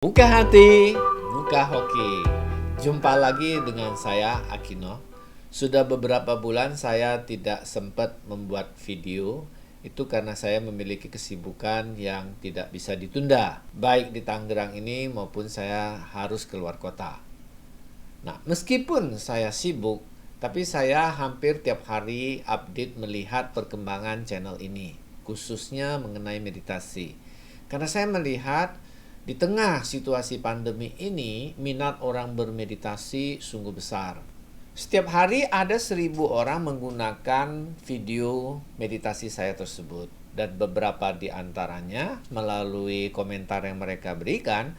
Buka hati, buka hoki. Jumpa lagi dengan saya, Akino. Sudah beberapa bulan saya tidak sempat membuat video. Itu karena saya memiliki kesibukan yang tidak bisa ditunda. Baik di Tangerang ini maupun saya harus keluar kota. Nah, meskipun saya sibuk, tapi saya hampir tiap hari update melihat perkembangan channel ini. Khususnya mengenai meditasi. Karena saya melihat di tengah situasi pandemi ini, minat orang bermeditasi sungguh besar. Setiap hari ada 1.000 orang menggunakan video meditasi saya tersebut. Dan beberapa di antaranya melalui komentar yang mereka berikan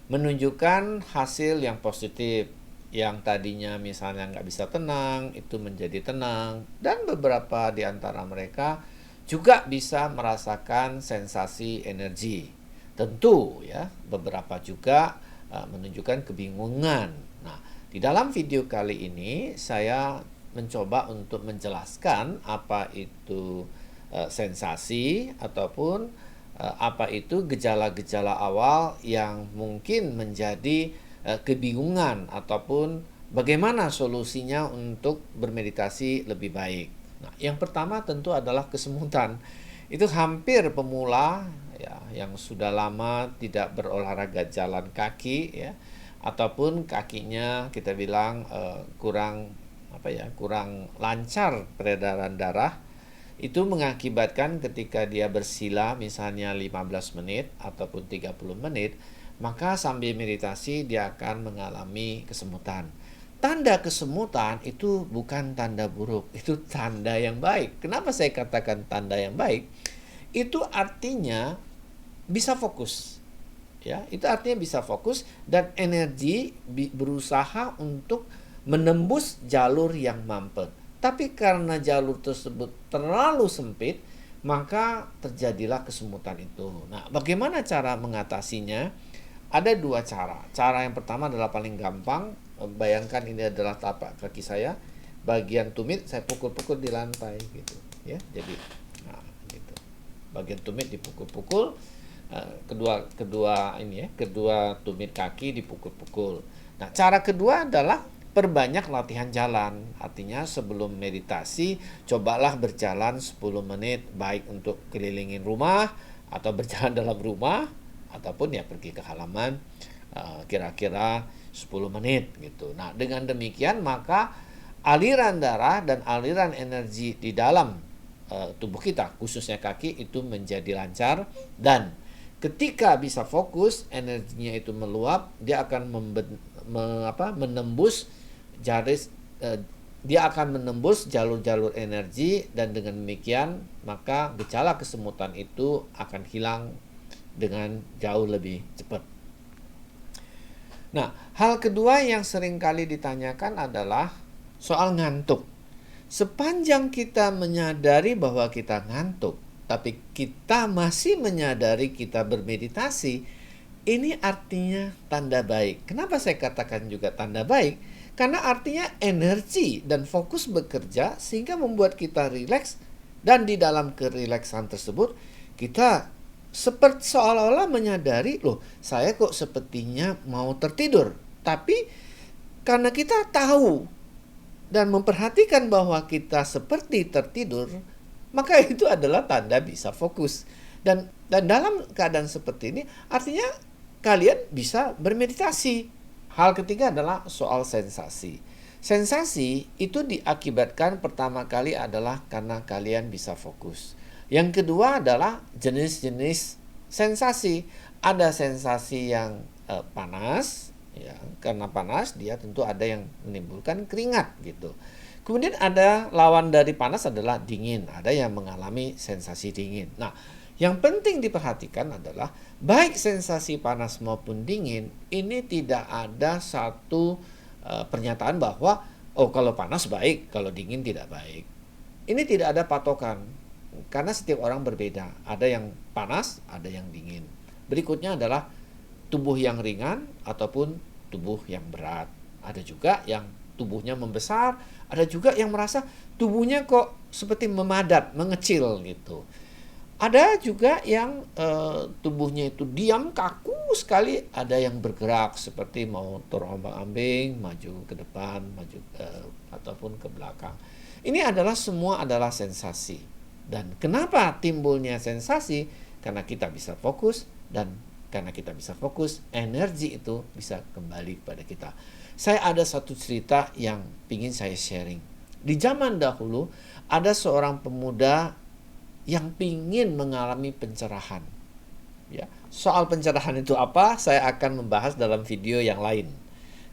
menunjukkan hasil yang positif. Yang tadinya misalnya nggak bisa tenang, itu menjadi tenang. Dan beberapa di antara mereka juga bisa merasakan sensasi energi. Tentu ya, beberapa juga menunjukkan kebingungan. Nah, di dalam video kali ini saya mencoba untuk menjelaskan apa itu sensasi ataupun apa itu gejala-gejala awal yang mungkin menjadi kebingungan ataupun bagaimana solusinya untuk bermeditasi lebih baik. Nah, yang pertama tentu adalah kesemutan. Itu hampir pemula ya, yang sudah lama tidak berolahraga jalan kaki ya, ataupun kakinya kita bilang kurang lancar peredaran darah. Itu mengakibatkan ketika dia bersila misalnya 15 menit ataupun 30 menit, maka sambil meditasi dia akan mengalami kesemutan. Tanda kesemutan itu bukan tanda buruk, itu tanda yang baik. Kenapa saya katakan tanda yang baik? Itu artinya bisa fokus. Ya, itu artinya bisa fokus dan energi berusaha untuk menembus jalur yang mampet. Tapi karena jalur tersebut terlalu sempit, maka terjadilah kesemutan itu. Nah, bagaimana cara mengatasinya? Ada dua cara. Cara yang pertama adalah paling gampang. Bayangkan ini adalah tapak kaki saya. Bagian tumit saya pukul-pukul di lantai gitu, ya. Jadi, nah, gitu. Bagian tumit dipukul-pukul, kedua tumit kaki dipukul-pukul. Nah, cara kedua adalah perbanyak latihan jalan. Artinya sebelum meditasi, cobalah berjalan 10 menit, baik untuk kelilingin rumah atau berjalan dalam rumah ataupun ya pergi ke halaman kira-kira 10 menit gitu. Nah, dengan demikian maka aliran darah dan aliran energi di dalam tubuh kita, khususnya kaki, itu menjadi lancar, dan ketika bisa fokus, energinya itu meluap, dia akan menembus dia akan menembus jalur-jalur energi, dan dengan demikian maka gejala kesemutan itu akan hilang dengan jauh lebih cepat. Nah, hal kedua yang sering kali ditanyakan adalah soal ngantuk. Sepanjang kita menyadari bahwa kita ngantuk, tapi kita masih menyadari kita bermeditasi, ini artinya tanda baik. Kenapa saya katakan juga tanda baik? Karena artinya energi dan fokus bekerja sehingga membuat kita rileks, dan di dalam kerileksan tersebut kita seperti seolah-olah menyadari, loh, saya kok sepertinya mau tertidur. Tapi karena kita tahu dan memperhatikan bahwa kita seperti tertidur, maka itu adalah tanda bisa fokus. Dan dalam keadaan seperti ini artinya kalian bisa bermeditasi. Hal ketiga adalah soal sensasi. Sensasi itu diakibatkan pertama kali adalah karena kalian bisa fokus. Yang kedua adalah jenis-jenis sensasi. Ada sensasi yang panas, ya, karena panas dia tentu ada yang menimbulkan keringat gitu. Kemudian ada lawan dari panas adalah dingin. Ada yang mengalami sensasi dingin. Nah, yang penting diperhatikan adalah baik sensasi panas maupun dingin, ini tidak ada satu pernyataan bahwa kalau panas baik, kalau dingin tidak baik. Ini tidak ada patokan karena setiap orang berbeda. Ada yang panas, ada yang dingin. Berikutnya adalah tubuh yang ringan ataupun tubuh yang berat. Ada juga yang tubuhnya membesar, ada juga yang merasa tubuhnya kok seperti memadat, mengecil gitu. Ada juga yang tubuhnya itu diam kaku sekali, ada yang bergerak seperti mau terombang-ambing, maju ke depan, ataupun ke belakang. Ini semua adalah sensasi. Dan kenapa timbulnya sensasi? Karena kita bisa fokus, dan karena kita bisa fokus, energi itu bisa kembali kepada kita. Saya ada satu cerita yang ingin saya sharing. Di zaman dahulu ada seorang pemuda yang ingin mengalami pencerahan. Ya, soal pencerahan itu apa? Saya akan membahas dalam video yang lain.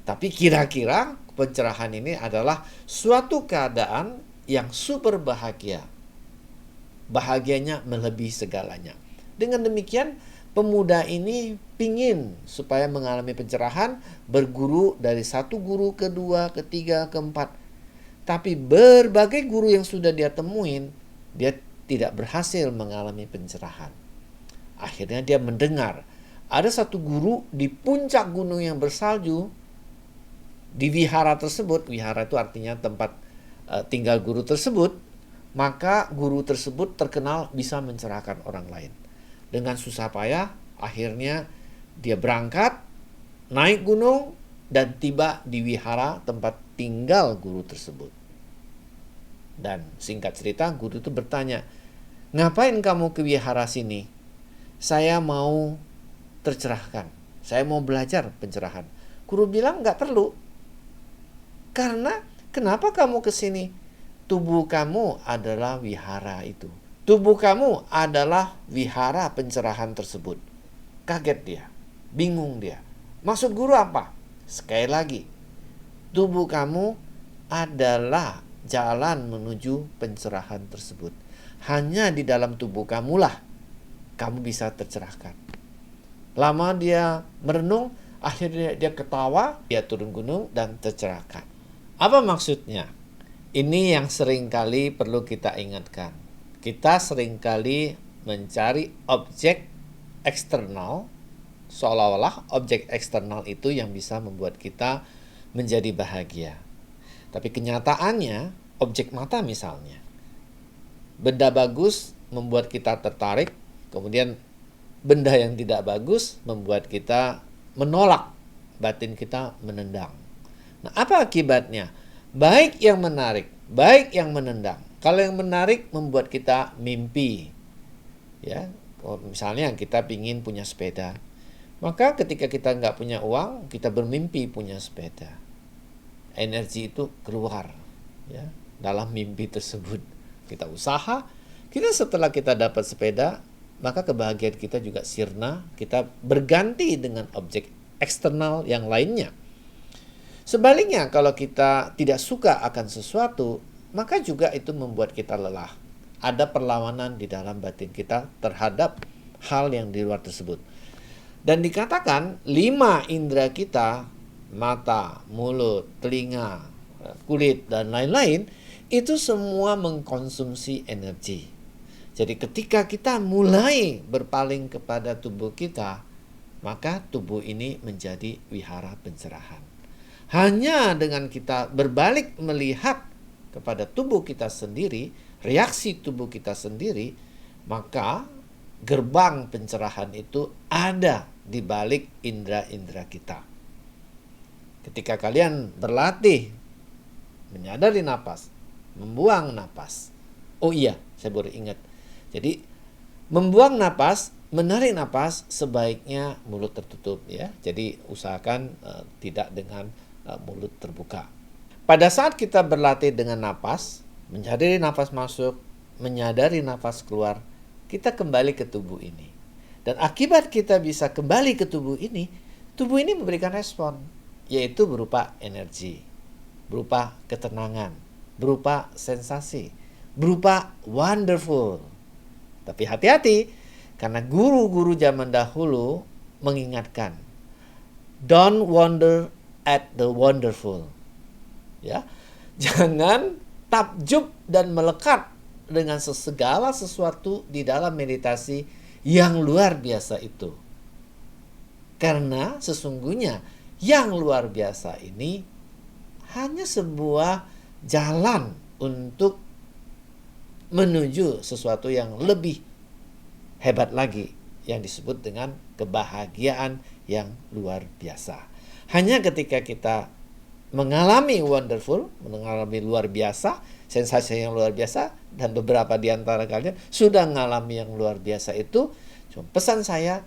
Tapi kira-kira pencerahan ini adalah suatu keadaan yang super bahagia. Bahagianya melebihi segalanya. Dengan demikian, pemuda ini pingin supaya mengalami pencerahan, berguru dari satu guru, kedua, ketiga, keempat. Tapi berbagai guru yang sudah dia temuin, dia tidak berhasil mengalami pencerahan. Akhirnya dia mendengar ada satu guru di puncak gunung yang bersalju, di wihara tersebut. Wihara itu artinya tempat tinggal guru tersebut. Maka guru tersebut terkenal bisa mencerahkan orang lain. Dengan susah payah, akhirnya dia berangkat, naik gunung, dan tiba di wihara tempat tinggal guru tersebut. Dan singkat cerita, guru itu bertanya, "Ngapain kamu ke wihara sini?" "Saya mau tercerahkan. Saya mau belajar pencerahan." Guru bilang, "Nggak perlu. Karena kenapa kamu ke sini? Tubuh kamu adalah wihara itu. Tubuh kamu adalah wihara pencerahan tersebut." Kaget dia, bingung dia. Maksud guru apa? Sekali lagi, tubuh kamu adalah jalan menuju pencerahan tersebut. Hanya di dalam tubuh kamulah kamu bisa tercerahkan. Lama dia merenung, akhirnya dia ketawa, dia turun gunung dan tercerahkan. Apa maksudnya? Ini yang seringkali perlu kita ingatkan. Kita seringkali mencari objek eksternal, seolah-olah objek eksternal itu yang bisa membuat kita menjadi bahagia. Tapi kenyataannya, objek mata misalnya, benda bagus membuat kita tertarik, kemudian benda yang tidak bagus membuat kita menolak, batin kita menendang. Nah, apa akibatnya? Baik yang menarik, baik yang menendang. Kalau yang menarik membuat kita mimpi. Ya, misalnya kita ingin punya sepeda. Maka ketika kita nggak punya uang, kita bermimpi punya sepeda. Energi itu keluar, ya, dalam mimpi tersebut. Kita usaha, setelah kita dapat sepeda, maka kebahagiaan kita juga sirna, kita berganti dengan objek eksternal yang lainnya. Sebaliknya, kalau kita tidak suka akan sesuatu, maka juga itu membuat kita lelah. Ada perlawanan di dalam batin kita terhadap hal yang di luar tersebut. Dan dikatakan 5 indera kita, mata, mulut, telinga, kulit, dan lain-lain, itu semua mengkonsumsi energi. Jadi ketika kita mulai berpaling kepada tubuh kita, maka tubuh ini menjadi wihara pencerahan. Hanya dengan kita berbalik melihat kepada tubuh kita sendiri, reaksi tubuh kita sendiri, maka gerbang pencerahan itu ada di balik indera-indera kita. Ketika kalian berlatih menyadari napas, membuang napas. Oh iya, saya baru ingat. Jadi membuang napas, menarik napas, sebaiknya mulut tertutup, ya. Jadi usahakan tidak dengan mulut terbuka. Pada saat kita berlatih dengan napas, menyadari napas masuk, menyadari napas keluar, kita kembali ke tubuh ini. Dan akibat kita bisa kembali ke tubuh ini memberikan respon, yaitu berupa energi, berupa ketenangan, berupa sensasi, berupa wonderful. Tapi hati-hati, karena guru-guru zaman dahulu mengingatkan, don't wonder at the wonderful. Ya, jangan takjub dan melekat dengan segala sesuatu di dalam meditasi yang luar biasa itu. Karena sesungguhnya yang luar biasa ini hanya sebuah jalan untuk menuju sesuatu yang lebih hebat lagi, yang disebut dengan kebahagiaan yang luar biasa. Hanya ketika kita mengalami wonderful, mengalami luar biasa, sensasi yang luar biasa, dan beberapa di antara kalian sudah mengalami yang luar biasa itu, pesan saya,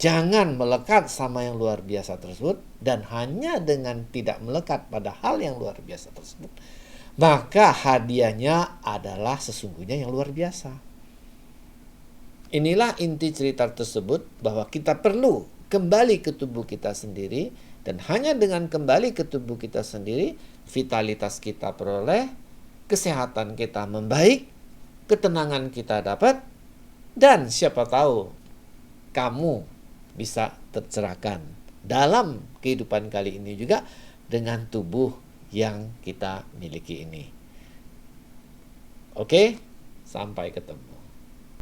jangan melekat sama yang luar biasa tersebut, dan hanya dengan tidak melekat pada hal yang luar biasa tersebut, maka hadiahnya adalah sesungguhnya yang luar biasa. Inilah inti cerita tersebut, bahwa kita perlu kembali ke tubuh kita sendiri, dan hanya dengan kembali ke tubuh kita sendiri, vitalitas kita peroleh, kesehatan kita membaik, ketenangan kita dapat, dan siapa tahu kamu bisa tercerahkan dalam kehidupan kali ini juga dengan tubuh yang kita miliki ini. Oke, sampai ketemu.